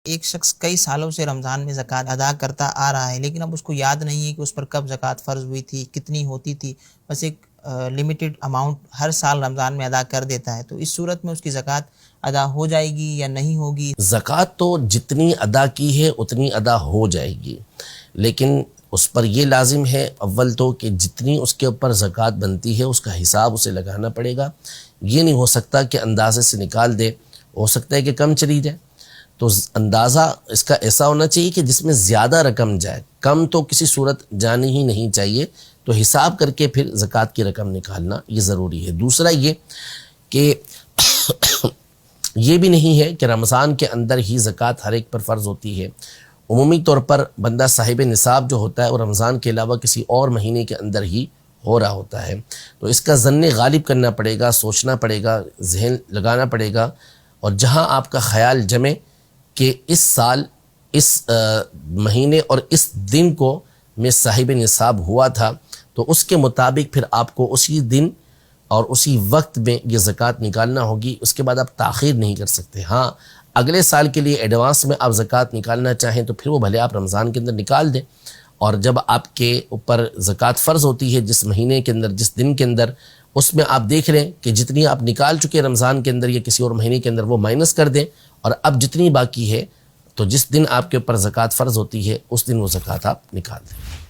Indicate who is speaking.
Speaker 1: ایک شخص کئی سالوں سے رمضان میں زکوٰۃ ادا کرتا آ رہا ہے، لیکن اب اس کو یاد نہیں ہے کہ اس پر کب زکوٰۃ فرض ہوئی تھی، کتنی ہوتی تھی، بس ایک لمیٹڈ اماؤنٹ ہر سال رمضان میں ادا کر دیتا ہے، تو اس صورت میں اس کی زکوٰۃ ادا ہو جائے گی یا نہیں ہوگی؟
Speaker 2: زکوٰۃ تو جتنی ادا کی ہے اتنی ادا ہو جائے گی، لیکن اس پر یہ لازم ہے اول تو کہ جتنی اس کے اوپر زکوٰۃ بنتی ہے اس کا حساب اسے لگانا پڑے گا۔ یہ نہیں ہو سکتا کہ اندازے سے نکال دے، ہو سکتا ہے کہ کم چلی جائے، تو اندازہ اس کا ایسا ہونا چاہیے کہ جس میں زیادہ رقم جائے، کم تو کسی صورت جانی ہی نہیں چاہیے، تو حساب کر کے پھر زکوٰۃ کی رقم نکالنا یہ ضروری ہے۔ دوسرا یہ کہ یہ بھی نہیں ہے کہ رمضان کے اندر ہی زکوٰۃ ہر ایک پر فرض ہوتی ہے۔ عمومی طور پر بندہ صاحب نصاب جو ہوتا ہے وہ رمضان کے علاوہ کسی اور مہینے کے اندر ہی ہو رہا ہوتا ہے، تو اس کا ظن غالب کرنا پڑے گا، سوچنا پڑے گا، ذہن لگانا پڑے گا، اور جہاں آپ کا خیال جمے کہ اس سال اس مہینے اور اس دن کو میں صاحب نصاب ہوا تھا، تو اس کے مطابق پھر آپ کو اسی دن اور اسی وقت میں یہ زکوٰۃ نکالنا ہوگی۔ اس کے بعد آپ تاخیر نہیں کر سکتے۔ ہاں، اگلے سال کے لیے ایڈوانس میں آپ زکوٰۃ نکالنا چاہیں تو پھر وہ بھلے آپ رمضان کے اندر نکال دیں، اور جب آپ کے اوپر زکوٰۃ فرض ہوتی ہے جس مہینے کے اندر، جس دن کے اندر، اس میں آپ دیکھ لیں کہ جتنی آپ نکال چکے رمضان کے اندر یا کسی اور مہینے کے اندر وہ مائنس کر دیں، اور اب جتنی باقی ہے تو جس دن آپ کے اوپر زکوٰۃ فرض ہوتی ہے اس دن وہ زکوٰۃ آپ نکال دیں۔